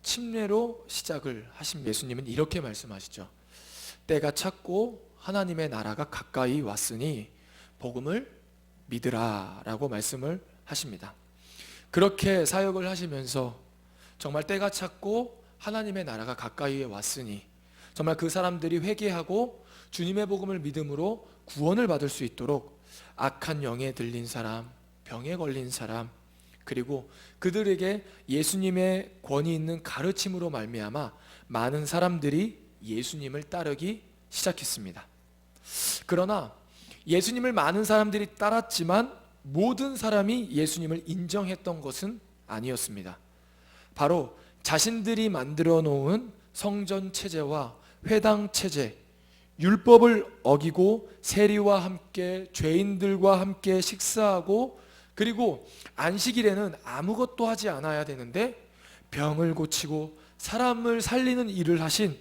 침례로 시작을 하신 예수님은 이렇게 말씀하시죠. 때가 찼고 하나님의 나라가 가까이 왔으니 복음을 믿으라 라고 말씀을 하십니다. 그렇게 사역을 하시면서 정말 때가 찼고 하나님의 나라가 가까이 왔으니 정말 그 사람들이 회개하고 주님의 복음을 믿음으로 구원을 받을 수 있도록 악한 영에 들린 사람, 병에 걸린 사람, 그리고 그들에게 예수님의 권위 있는 가르침으로 말미암아 많은 사람들이 예수님을 따르기 시작했습니다. 그러나 예수님을 많은 사람들이 따랐지만 모든 사람이 예수님을 인정했던 것은 아니었습니다. 바로 자신들이 만들어 놓은 성전 체제와 회당 체제, 율법을 어기고 세리와 함께 죄인들과 함께 식사하고 그리고 안식일에는 아무것도 하지 않아야 되는데 병을 고치고 사람을 살리는 일을 하신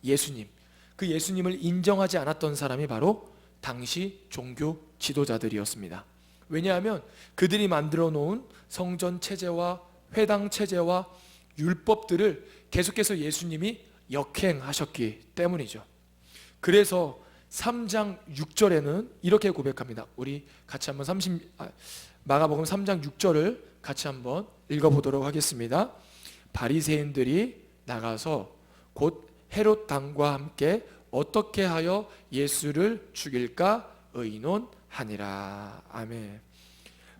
예수님, 그 예수님을 인정하지 않았던 사람이 바로 당시 종교 지도자들이었습니다. 왜냐하면 그들이 만들어 놓은 성전 체제와 회당 체제와 율법들을 계속해서 예수님이 역행하셨기 때문이죠. 그래서 3장 6절에는 이렇게 고백합니다. 우리 같이 한번 마가복음 3장 6절을 같이 한번 읽어보도록 하겠습니다. 바리새인들이 나가서 곧 헤롯 당과 함께 어떻게 하여 예수를 죽일까 의논하니라. 아멘.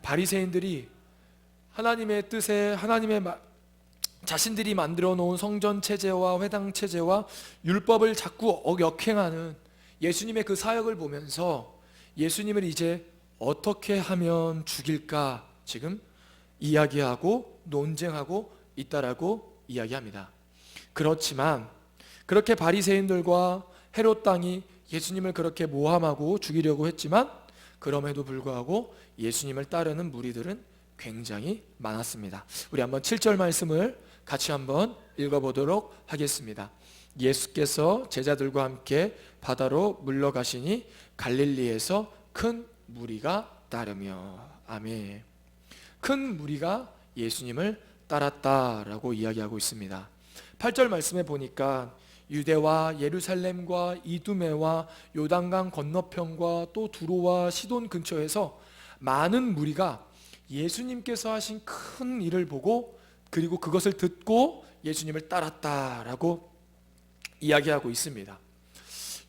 바리새인들이 하나님의 뜻에 자신들이 만들어 놓은 성전 체제와 회당 체제와 율법을 자꾸 역행하는 예수님의 그 사역을 보면서 예수님을 이제 어떻게 하면 죽일까 지금 이야기하고 논쟁하고 있다라고 이야기합니다. 그렇지만 그렇게 바리새인들과 헤롯 당이 예수님을 그렇게 모함하고 죽이려고 했지만 그럼에도 불구하고 예수님을 따르는 무리들은 굉장히 많았습니다. 우리 한번 7절 말씀을 같이 한번 읽어보도록 하겠습니다. 예수께서 제자들과 함께 바다로 물러가시니 갈릴리에서 큰 무리가 따르며. 아멘. 큰 무리가 예수님을 따랐다라고 이야기하고 있습니다. 8절 말씀에 보니까 유대와 예루살렘과 이두메와 요단강 건너편과 또 두로와 시돈 근처에서 많은 무리가 예수님께서 하신 큰 일을 보고 그리고 그것을 듣고 예수님을 따랐다라고 이야기하고 있습니다.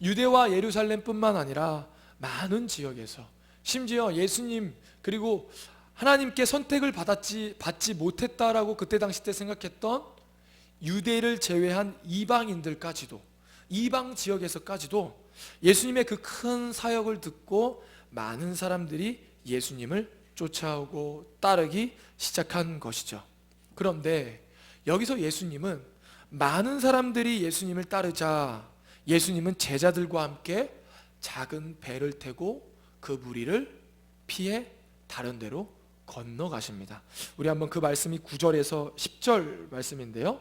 유대와 예루살렘뿐만 아니라 많은 지역에서 심지어 예수님 그리고 하나님께 선택을 받지 못했다라고 그때 당시 때 생각했던 유대를 제외한 이방인들까지도 이방 지역에서까지도 예수님의 그 큰 사역을 듣고 많은 사람들이 예수님을 쫓아오고 따르기 시작한 것이죠. 그런데 여기서 예수님은 많은 사람들이 예수님을 따르자 예수님은 제자들과 함께 작은 배를 타고 그 무리를 피해 다른 데로 건너가십니다. 우리 한번 그 말씀이 9절에서 10절 말씀인데요.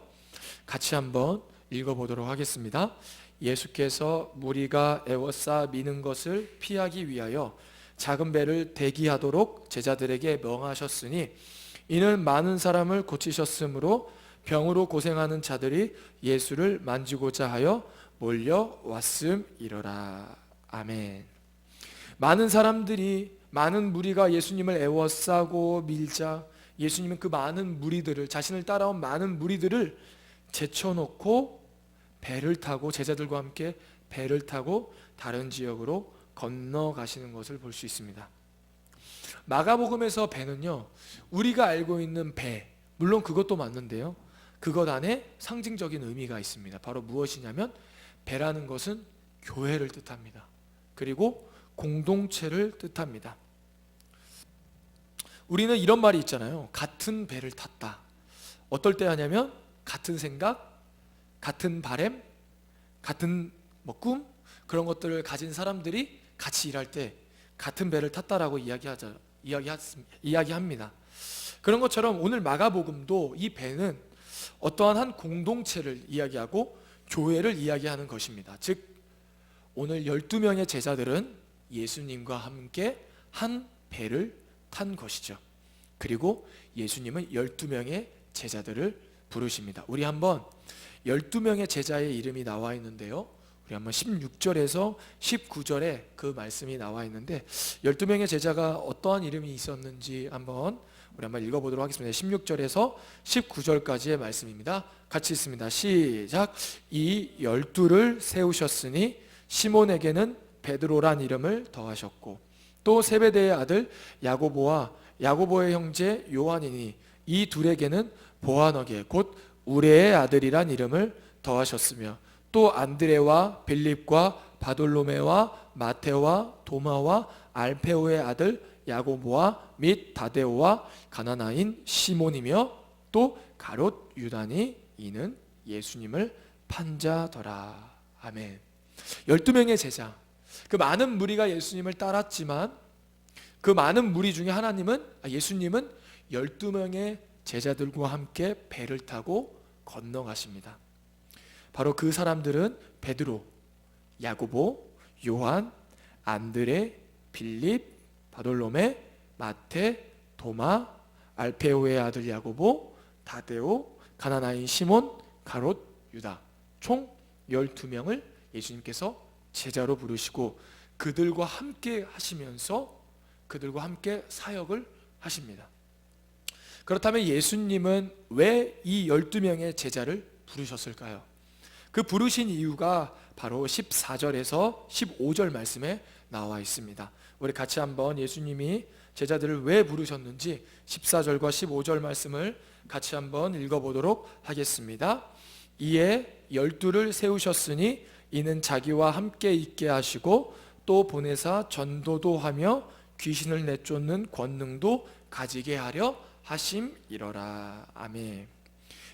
같이 한번 읽어보도록 하겠습니다. 예수께서 무리가 에워싸 미는 것을 피하기 위하여 작은 배를 대기하도록 제자들에게 명하셨으니 이는 많은 사람을 고치셨으므로 병으로 고생하는 자들이 예수를 만지고자 하여 몰려왔음이로라. 아멘. 많은 사람들이 많은 무리가 예수님을 에워싸고 밀자 예수님은 그 많은 무리들을 자신을 따라온 많은 무리들을 제쳐놓고 배를 타고 제자들과 함께 배를 타고 다른 지역으로 건너가시는 것을 볼 수 있습니다. 마가복음에서 배는요 우리가 알고 있는 배 물론 그것도 맞는데요 그것 안에 상징적인 의미가 있습니다. 바로 무엇이냐면 배라는 것은 교회를 뜻합니다. 그리고 공동체를 뜻합니다. 우리는 이런 말이 있잖아요. 같은 배를 탔다. 어떨 때 하냐면 같은 생각, 같은 바램, 같은 꿈 그런 것들을 가진 사람들이 같이 일할 때 같은 배를 탔다라고 이야기합니다. 그런 것처럼 오늘 마가복음도 이 배는 어떠한 한 공동체를 이야기하고 교회를 이야기하는 것입니다. 즉 오늘 12명의 제자들은 예수님과 함께 한 배를 탄 것이죠. 그리고 예수님은 12명의 제자들을 부르십니다. 우리 한번 12명의 제자의 이름이 나와 있는데요, 우리 한번 16절에서 19절에 그 말씀이 나와 있는데 12명의 제자가 어떠한 이름이 있었는지 우리 한번 읽어보도록 하겠습니다. 16절에서 19절까지의 말씀입니다. 같이 읽습니다. 시작. 이 12를 세우셨으니 시몬에게는 베드로란 이름을 더하셨고 또 세베대의 아들 야고보와 야고보의 형제 요한이니 이 둘에게는 보아너게 곧 우레의 아들이란 이름을 더하셨으며 또 안드레와 빌립과 바돌로메와 마테와 도마와 알페오의 아들 야고보와 및 다데오와 가나나인 시몬이며 또 가롯 유다니 이는 예수님을 판자더라. 아멘. 12명의 제자, 그 많은 무리가 예수님을 따랐지만 그 많은 무리 중에 예수님은 12명의 제자들과 함께 배를 타고 건너가십니다. 바로 그 사람들은 베드로, 야고보, 요한, 안드레, 빌립, 바돌로메, 마테, 도마, 알페오의 아들 야고보, 다데오, 가나나인 시몬, 가롯, 유다, 총 12명을 예수님께서 제자로 부르시고 그들과 함께 하시면서 그들과 함께 사역을 하십니다. 그렇다면 예수님은 왜 이 12명의 제자를 부르셨을까요? 그 부르신 이유가 바로 14절에서 15절 말씀에 나와 있습니다. 우리 같이 한번 예수님이 제자들을 왜 부르셨는지 14절과 15절 말씀을 같이 한번 읽어보도록 하겠습니다. 이에 12를 세우셨으니 이는 자기와 함께 있게 하시고 또 보내사 전도도 하며 귀신을 내쫓는 권능도 가지게 하려 하심이러라. 아멘.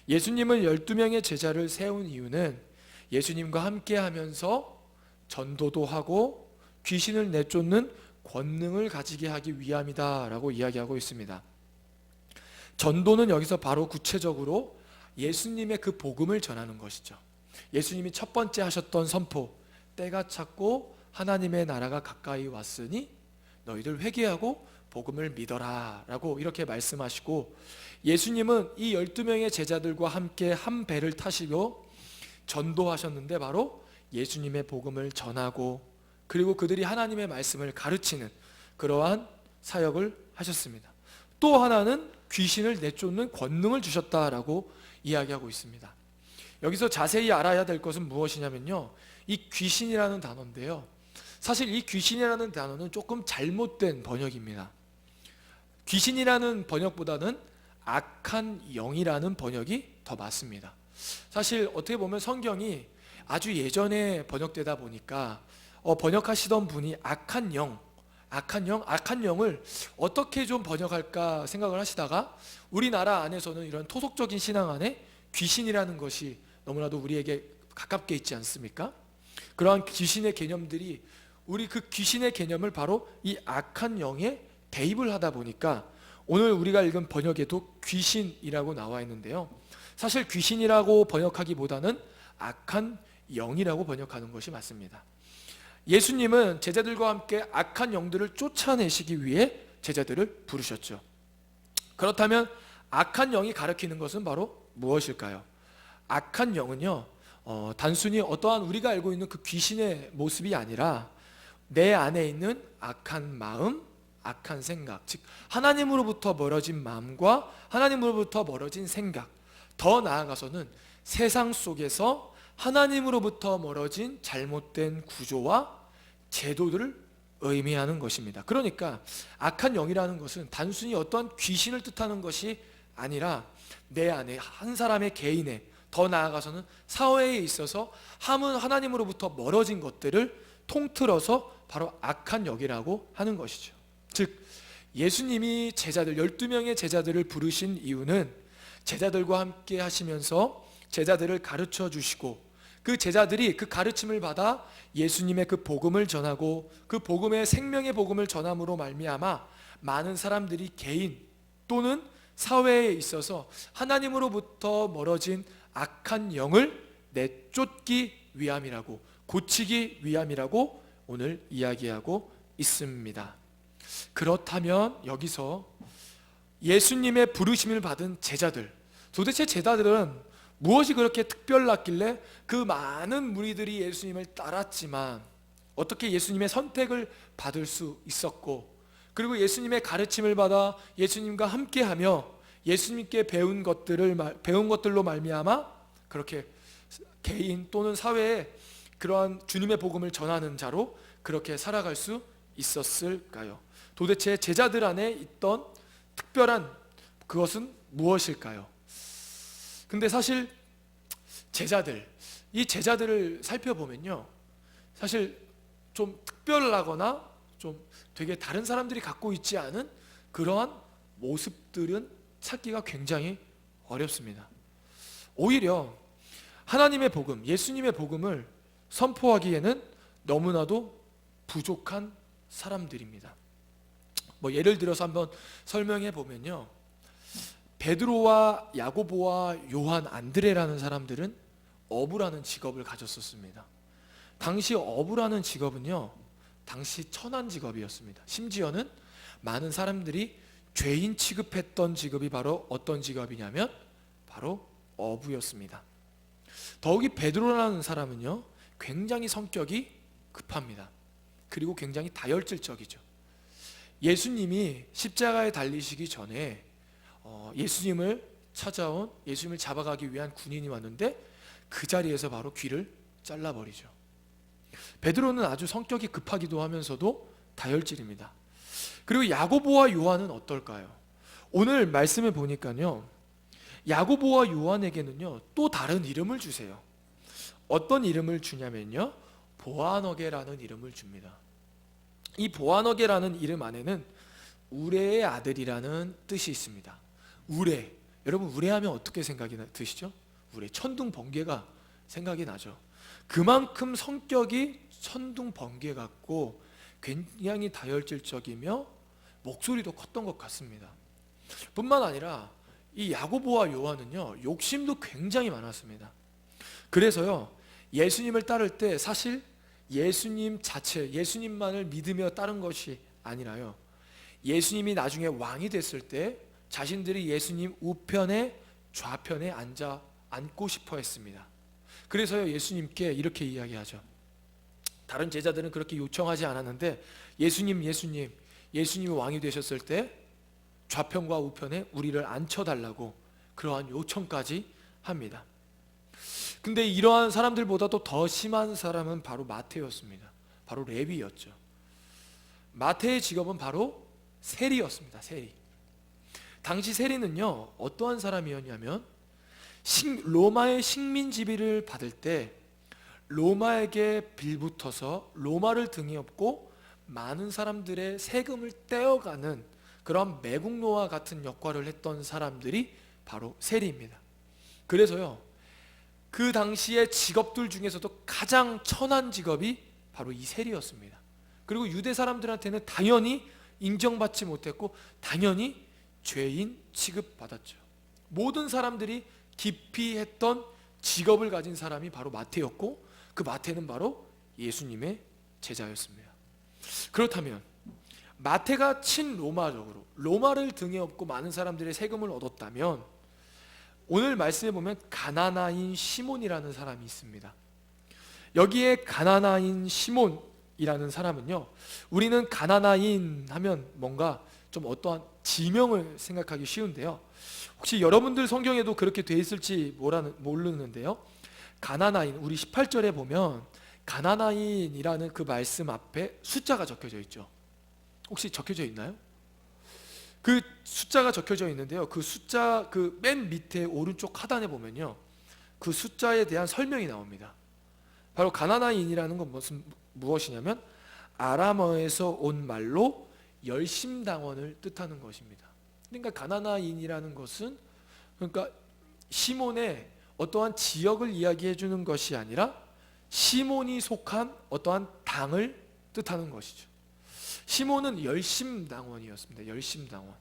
예수님은 12명의 제자를 세운 이유는 예수님과 함께 하면서 전도도 하고 귀신을 내쫓는 권능을 가지게 하기 위함이다 라고 이야기하고 있습니다. 전도는 여기서 바로 구체적으로 예수님의 그 복음을 전하는 것이죠. 예수님이 첫 번째 하셨던 선포, 때가 찼고 하나님의 나라가 가까이 왔으니 너희들 회개하고 복음을 믿어라 라고 이렇게 말씀하시고, 예수님은 이 12명의 제자들과 함께 한 배를 타시고 전도하셨는데 바로 예수님의 복음을 전하고 그리고 그들이 하나님의 말씀을 가르치는 그러한 사역을 하셨습니다. 또 하나는 귀신을 내쫓는 권능을 주셨다라고 이야기하고 있습니다. 여기서 자세히 알아야 될 것은 무엇이냐면요, 이 귀신이라는 단어인데요, 사실 이 귀신이라는 단어는 조금 잘못된 번역입니다. 귀신이라는 번역보다는 악한 영이라는 번역이 더 맞습니다. 사실 어떻게 보면 성경이 아주 예전에 번역되다 보니까 번역하시던 분이 악한 영을 어떻게 좀 번역할까 생각을 하시다가 우리나라 안에서는 이런 토속적인 신앙 안에 귀신이라는 것이 너무나도 우리에게 가깝게 있지 않습니까? 그러한 귀신의 개념들이 우리 그 귀신의 개념을 바로 이 악한 영에 대입을 하다 보니까 오늘 우리가 읽은 번역에도 귀신이라고 나와 있는데요, 사실 귀신이라고 번역하기보다는 악한 영이라고 번역하는 것이 맞습니다. 예수님은 제자들과 함께 악한 영들을 쫓아내시기 위해 제자들을 부르셨죠. 그렇다면 악한 영이 가리키는 것은 바로 무엇일까요? 악한 영은요, 단순히 어떠한 우리가 알고 있는 그 귀신의 모습이 아니라 내 안에 있는 악한 마음, 악한 생각, 즉 하나님으로부터 멀어진 마음과 하나님으로부터 멀어진 생각, 더 나아가서는 세상 속에서 하나님으로부터 멀어진 잘못된 구조와 제도들을 의미하는 것입니다. 그러니까 악한 영이라는 것은 단순히 어떤 귀신을 뜻하는 것이 아니라 내 안에 한 사람의 개인의, 더 나아가서는 사회에 있어서 하나님으로부터 멀어진 것들을 통틀어서 바로 악한 영이라고 하는 것이죠. 즉 예수님이 12명의 제자들을 부르신 이유는 제자들과 함께 하시면서 제자들을 가르쳐 주시고 그 제자들이 그 가르침을 받아 예수님의 그 복음을 전하고 그 복음의 생명의 복음을 전함으로 말미암아 많은 사람들이 개인 또는 사회에 있어서 하나님으로부터 멀어진 악한 영을 내쫓기 위함이라고, 고치기 위함이라고 오늘 이야기하고 있습니다. 그렇다면 여기서 예수님의 부르심을 받은 제자들, 도대체 제자들은 무엇이 그렇게 특별났길래 그 많은 무리들이 예수님을 따랐지만 어떻게 예수님의 선택을 받을 수 있었고, 그리고 예수님의 가르침을 받아 예수님과 함께하며 예수님께 배운 것들로 말미암아 그렇게 개인 또는 사회에 그러한 주님의 복음을 전하는 자로 그렇게 살아갈 수 있었을까요? 도대체 제자들 안에 있던 특별한 그것은 무엇일까요? 근데 사실 이 제자들을 살펴보면요, 사실 좀 특별하거나 좀 되게 다른 사람들이 갖고 있지 않은 그러한 모습들은 찾기가 굉장히 어렵습니다. 오히려 하나님의 복음, 예수님의 복음을 선포하기에는 너무나도 부족한 사람들입니다. 예를 들어서 한번 설명해 보면요, 베드로와 야고보와 요한, 안드레라는 사람들은 어부라는 직업을 가졌었습니다. 당시 어부라는 직업은요, 당시 천한 직업이었습니다. 심지어는 많은 사람들이 죄인 취급했던 직업이 바로 어떤 직업이냐면 바로 어부였습니다. 더욱이 베드로라는 사람은요, 굉장히 성격이 급합니다. 그리고 굉장히 다혈질적이죠. 예수님이 십자가에 달리시기 전에 예수님을 잡아가기 위한 군인이 왔는데 그 자리에서 바로 귀를 잘라버리죠. 베드로는 아주 성격이 급하기도 하면서도 다혈질입니다. 그리고 야고보와 요한은 어떨까요? 오늘 말씀을 보니까요, 야고보와 요한에게는요 또 다른 이름을 주세요. 어떤 이름을 주냐면요, 보아너게라는 이름을 줍니다. 이 보아너게라는 이름 안에는 우레의 아들이라는 뜻이 있습니다. 우레, 여러분 우레하면 어떻게 생각이 드시죠? 우레, 천둥 번개가 생각이 나죠. 그만큼 성격이 천둥 번개 같고 굉장히 다혈질적이며 목소리도 컸던 것 같습니다. 뿐만 아니라 이 야고보와 요한은요 욕심도 굉장히 많았습니다. 그래서요 예수님을 따를 때 사실 예수님 자체, 예수님만을 믿으며 따른 것이 아니라요, 예수님이 나중에 왕이 됐을 때 자신들이 예수님 우편에 좌편에 앉고 싶어 했습니다. 그래서요 예수님께 이렇게 이야기하죠. 다른 제자들은 그렇게 요청하지 않았는데 예수님이 왕이 되셨을 때 좌편과 우편에 우리를 앉혀달라고 그러한 요청까지 합니다. 근데 이러한 사람들보다도 더 심한 사람은 바로 마태였습니다. 바로 레위였죠. 마태의 직업은 바로 세리였습니다. 세리. 당시 세리는요 어떠한 사람이었냐면 로마의 식민 지배를 받을 때 로마에게 빌붙어서 로마를 등에 업고 많은 사람들의 세금을 떼어가는 그런 매국노와 같은 역할을 했던 사람들이 바로 세리입니다. 그래서요 그 당시의 직업들 중에서도 가장 천한 직업이 바로 이 세리였습니다. 그리고 유대 사람들한테는 당연히 인정받지 못했고 당연히 죄인 취급받았죠. 모든 사람들이 기피했던 직업을 가진 사람이 바로 마태였고 그 마태는 바로 예수님의 제자였습니다. 그렇다면 마태가 친로마적으로 로마를 등에 업고 많은 사람들의 세금을 얻었다면 오늘 말씀에 보면 가나나인 시몬이라는 사람이 있습니다. 여기에 가나나인 시몬이라는 사람은요, 우리는 가나나인 하면 뭔가 좀 어떠한 지명을 생각하기 쉬운데요, 혹시 여러분들 성경에도 그렇게 돼 있을지 모르는데요, 가나나인, 우리 18절에 보면 가나나인이라는 그 말씀 앞에 숫자가 적혀져 있죠. 혹시 적혀져 있나요? 그 숫자가 적혀져 있는데요, 그 숫자 그 맨 밑에 오른쪽 하단에 보면요 그 숫자에 대한 설명이 나옵니다. 바로 가나나인이라는 건 무엇이냐면 아람어에서 온 말로 열심당원을 뜻하는 것입니다. 그러니까 가나나인이라는 것은 그러니까 시몬의 어떠한 지역을 이야기해 주는 것이 아니라 시몬이 속한 어떠한 당을 뜻하는 것이죠. 시몬은 열심당원이었습니다. 열심당원.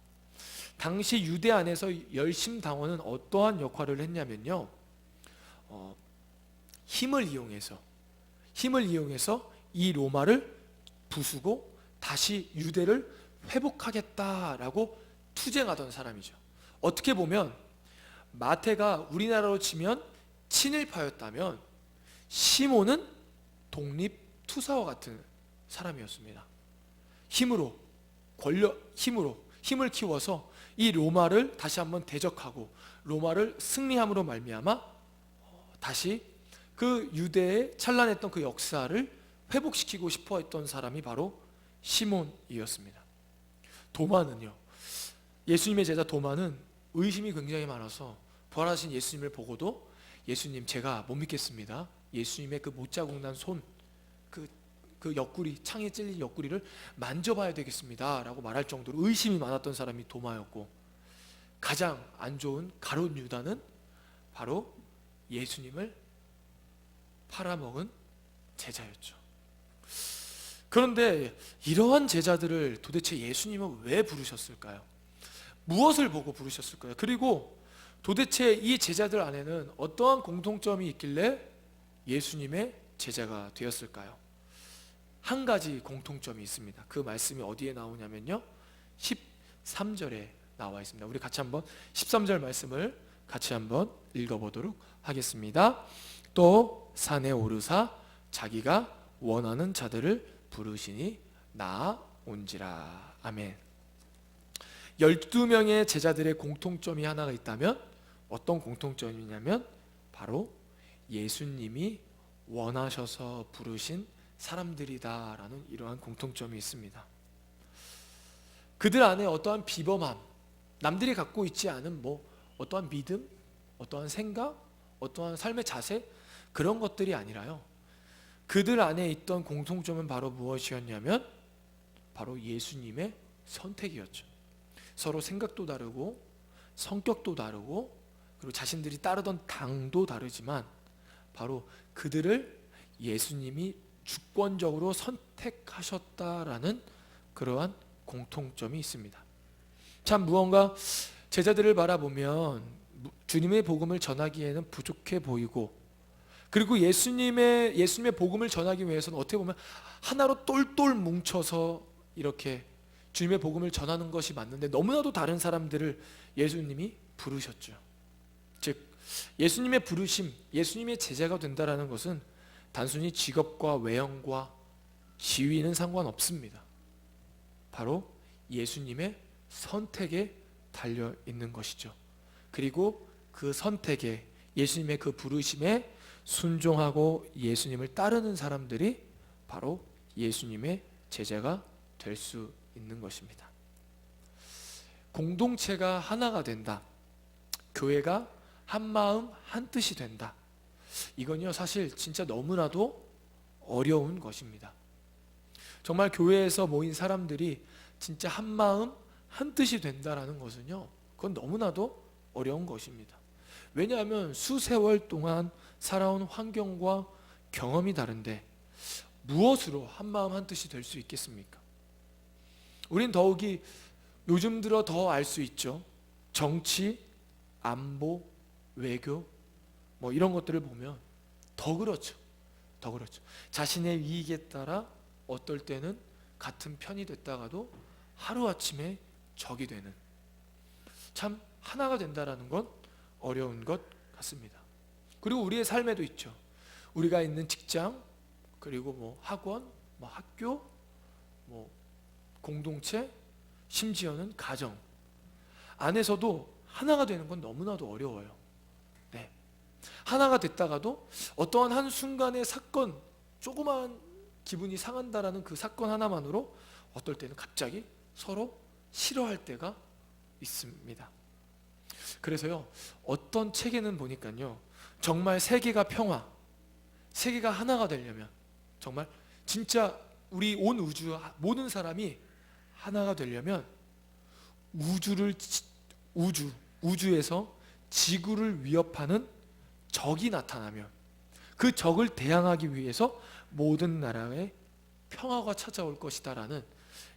당시 유대 안에서 열심당원은 어떠한 역할을 했냐면요, 힘을 이용해서 이 로마를 부수고 다시 유대를 회복하겠다라고 투쟁하던 사람이죠. 어떻게 보면 마태가 우리나라로 치면 친일파였다면 시몬은 독립투사와 같은 사람이었습니다. 힘을 키워서 이 로마를 다시 한번 대적하고 로마를 승리함으로 말미암아 다시 그 유대의 찬란했던 그 역사를 회복시키고 싶어 했던 사람이 바로 시몬이었습니다. 도마는요, 예수님의 제자 도마는 의심이 굉장히 많아서 부활하신 예수님을 보고도 예수님, 제가 못 믿겠습니다. 예수님의 그 못자국 난 손, 그 옆구리, 창에 찔린 옆구리를 만져봐야 되겠습니다 라고 말할 정도로 의심이 많았던 사람이 도마였고, 가장 안 좋은 가룟 유다는 바로 예수님을 팔아먹은 제자였죠. 그런데 이러한 제자들을 도대체 예수님은 왜 부르셨을까요? 무엇을 보고 부르셨을까요? 그리고 도대체 이 제자들 안에는 어떠한 공통점이 있길래 예수님의 제자가 되었을까요? 한 가지 공통점이 있습니다. 그 말씀이 어디에 나오냐면요, 13절에 나와 있습니다. 우리 같이 한번 13절 말씀을 같이 한번 읽어보도록 하겠습니다. 또 산에 오르사 자기가 원하는 자들을 부르시니 나온지라. 아멘. 12명의 제자들의 공통점이 하나가 있다면 어떤 공통점이냐면 바로 예수님이 원하셔서 부르신 사람들이다라는 이러한 공통점이 있습니다. 그들 안에 어떠한 비범함, 남들이 갖고 있지 않은 어떠한 믿음, 어떠한 생각, 어떠한 삶의 자세, 그런 것들이 아니라요, 그들 안에 있던 공통점은 바로 무엇이었냐면 바로 예수님의 선택이었죠. 서로 생각도 다르고 성격도 다르고 그리고 자신들이 따르던 당도 다르지만 바로 그들을 예수님이 주권적으로 선택하셨다라는 그러한 공통점이 있습니다. 참 무언가 제자들을 바라보면 주님의 복음을 전하기에는 부족해 보이고, 그리고 예수님의 복음을 전하기 위해서는 어떻게 보면 하나로 똘똘 뭉쳐서 이렇게 주님의 복음을 전하는 것이 맞는데 너무나도 다른 사람들을 예수님이 부르셨죠. 즉 예수님의 부르심, 예수님의 제자가 된다라는 것은 단순히 직업과 외형과 지위는 상관없습니다. 바로 예수님의 선택에 달려 있는 것이죠. 그리고 그 선택에, 예수님의 그 부르심에 순종하고 예수님을 따르는 사람들이 바로 예수님의 제자가 될 수 있는 것입니다. 공동체가 하나가 된다, 교회가 한 마음 한 뜻이 된다, 이건요 사실 진짜 너무나도 어려운 것입니다. 정말 교회에서 모인 사람들이 진짜 한 마음 한 뜻이 된다라는 것은요, 그건 너무나도 어려운 것입니다. 왜냐하면 수세월 동안 살아온 환경과 경험이 다른데 무엇으로 한 마음 한 뜻이 될 수 있겠습니까? 우린 더욱이 요즘 들어 더 알 수 있죠. 정치, 안보, 외교 이런 것들을 보면 더 그렇죠. 자신의 이익에 따라 어떨 때는 같은 편이 됐다가도 하루아침에 적이 되는, 참 하나가 된다라는 건 어려운 것 같습니다. 그리고 우리의 삶에도 있죠. 우리가 있는 직장, 그리고 학원, 학교, 공동체, 심지어는 가정 안에서도 하나가 되는 건 너무나도 어려워요. 네. 하나가 됐다가도 어떠한 한순간의 사건, 조그마한 기분이 상한다라는 그 사건 하나만으로 어떨 때는 갑자기 서로 싫어할 때가 있습니다. 그래서요, 어떤 책에는 보니까요, 정말 세계가 평화, 세계가 하나가 되려면, 정말 진짜 우리 온 우주 모든 사람이 하나가 되려면 우주에서 지구를 위협하는 적이 나타나면 그 적을 대항하기 위해서 모든 나라의 평화가 찾아올 것이다라는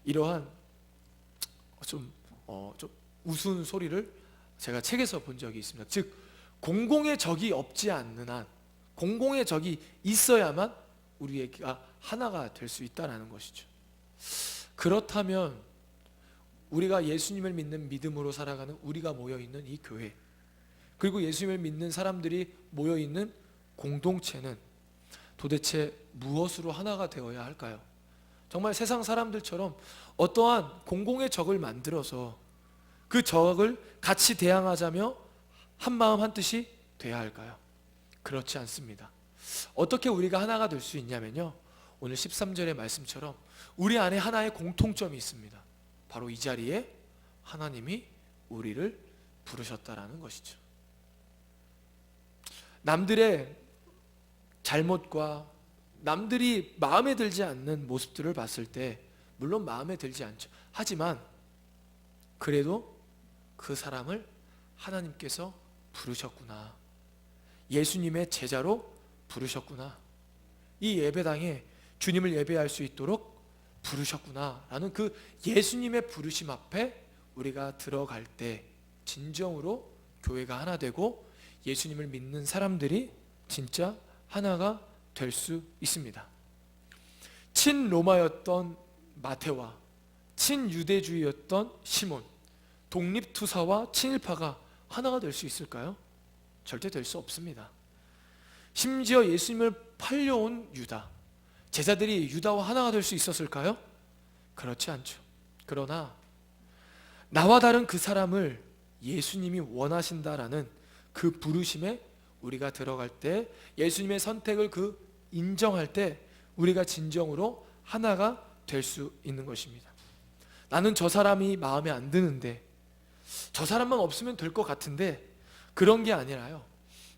이러한 좀 우스운 소리를 제가 책에서 본 적이 있습니다. 즉 공공의 적이 없지 않는 한, 공공의 적이 있어야만 우리가 하나가 될 수 있다는 것이죠. 그렇다면 우리가 예수님을 믿는 믿음으로 살아가는 우리가 모여있는 이 교회, 그리고 예수님을 믿는 사람들이 모여있는 공동체는 도대체 무엇으로 하나가 되어야 할까요? 정말 세상 사람들처럼 어떠한 공공의 적을 만들어서 그 적을 같이 대항하자며 한 마음 한 뜻이 돼야 할까요? 그렇지 않습니다. 어떻게 우리가 하나가 될 수 있냐면요, 오늘 13절의 말씀처럼 우리 안에 하나의 공통점이 있습니다. 바로 이 자리에 하나님이 우리를 부르셨다라는 것이죠. 남들의 잘못과 남들이 마음에 들지 않는 모습들을 봤을 때 물론 마음에 들지 않죠. 하지만 그래도 그 사람을 하나님께서 부르셨구나, 예수님의 제자로 부르셨구나, 이 예배당에 주님을 예배할 수 있도록 부르셨구나 라는 그 예수님의 부르심 앞에 우리가 들어갈 때 진정으로 교회가 하나 되고 예수님을 믿는 사람들이 진짜 하나가 될 수 있습니다. 친로마였던 마태와 친유대주의였던 시몬, 독립투사와 친일파가 하나가 될 수 있을까요? 절대 될 수 없습니다. 심지어 예수님을 팔려온 유다, 제자들이 유다와 하나가 될 수 있었을까요? 그렇지 않죠. 그러나 나와 다른 그 사람을 예수님이 원하신다라는 그 부르심에 우리가 들어갈 때, 예수님의 선택을 인정할 때 우리가 진정으로 하나가 될 수 있는 것입니다. 나는 저 사람이 마음에 안 드는데, 저 사람만 없으면 될 것 같은데, 그런 게 아니라요,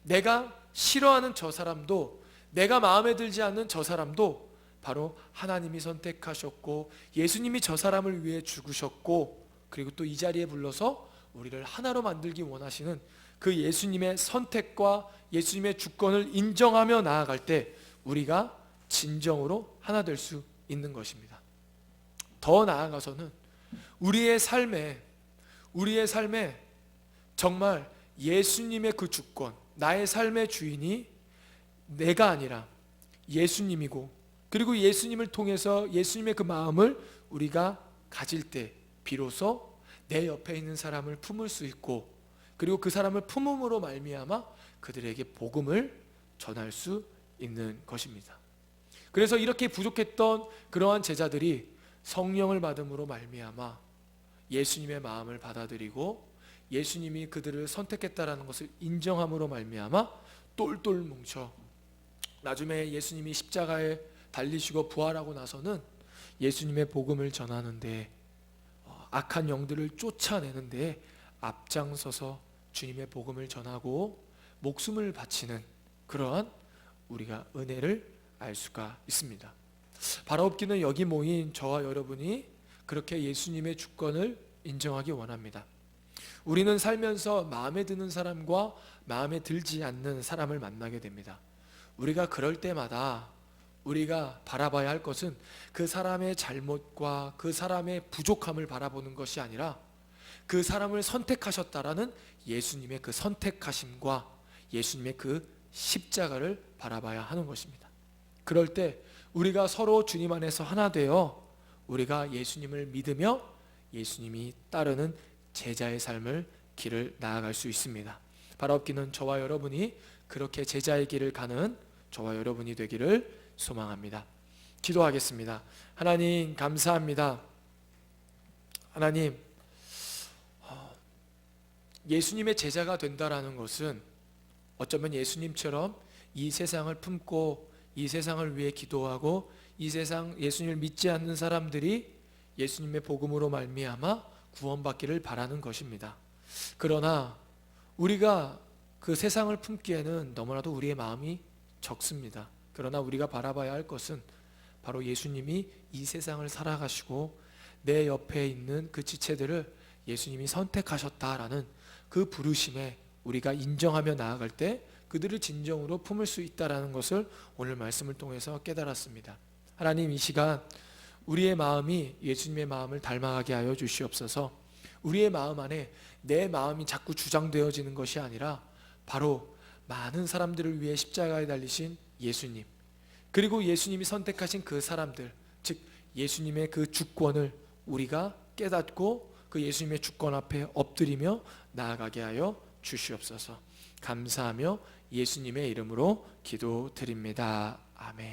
내가 싫어하는 저 사람도, 내가 마음에 들지 않는 저 사람도 바로 하나님이 선택하셨고 예수님이 저 사람을 위해 죽으셨고, 그리고 또 이 자리에 불러서 우리를 하나로 만들기 원하시는 그 예수님의 선택과 예수님의 주권을 인정하며 나아갈 때 우리가 진정으로 하나 될 수 있는 것입니다. 더 나아가서는 우리의 삶에 정말 예수님의 그 주권, 나의 삶의 주인이 내가 아니라 예수님이고, 그리고 예수님을 통해서 예수님의 그 마음을 우리가 가질 때 비로소 내 옆에 있는 사람을 품을 수 있고, 그리고 그 사람을 품음으로 말미암아 그들에게 복음을 전할 수 있는 것입니다. 그래서 이렇게 부족했던 그러한 제자들이 성령을 받음으로 말미암아 예수님의 마음을 받아들이고 예수님이 그들을 선택했다라는 것을 인정함으로 말미암아 똘똘 뭉쳐 나중에 예수님이 십자가에 달리시고 부활하고 나서는 예수님의 복음을 전하는데, 악한 영들을 쫓아내는데 앞장서서 주님의 복음을 전하고 목숨을 바치는 그러한 우리가 은혜를 알 수가 있습니다. 바라옵기는 여기 모인 저와 여러분이 그렇게 예수님의 주권을 인정하기 원합니다. 우리는 살면서 마음에 드는 사람과 마음에 들지 않는 사람을 만나게 됩니다. 우리가 그럴 때마다 우리가 바라봐야 할 것은 그 사람의 잘못과 그 사람의 부족함을 바라보는 것이 아니라 그 사람을 선택하셨다라는 예수님의 그 선택하심과 예수님의 그 십자가를 바라봐야 하는 것입니다. 그럴 때 우리가 서로 주님 안에서 하나 되어 우리가 예수님을 믿으며 예수님이 따르는 제자의 삶을 길을 나아갈 수 있습니다. 바라옵기는 저와 여러분이 그렇게 제자의 길을 가는 저와 여러분이 되기를 소망합니다. 기도하겠습니다. 하나님 감사합니다. 하나님, 예수님의 제자가 된다라는 것은 어쩌면 예수님처럼 이 세상을 품고 이 세상을 위해 기도하고 이 세상 예수님을 믿지 않는 사람들이 예수님의 복음으로 말미암아 구원받기를 바라는 것입니다. 그러나 우리가 그 세상을 품기에는 너무나도 우리의 마음이 적습니다. 그러나 우리가 바라봐야 할 것은 바로 예수님이 이 세상을 살아가시고 내 옆에 있는 그 지체들을 예수님이 선택하셨다라는 그 부르심에 우리가 인정하며 나아갈 때 그들을 진정으로 품을 수 있다라는 것을 오늘 말씀을 통해서 깨달았습니다. 하나님, 이 시간 우리의 마음이 예수님의 마음을 닮아가게 하여 주시옵소서. 우리의 마음 안에 내 마음이 자꾸 주장되어지는 것이 아니라 바로 많은 사람들을 위해 십자가에 달리신 예수님, 그리고 예수님이 선택하신 그 사람들, 즉 예수님의 그 주권을 우리가 깨닫고 그 예수님의 주권 앞에 엎드리며 나아가게 하여 주시옵소서. 감사하며 예수님의 이름으로 기도드립니다. 아멘.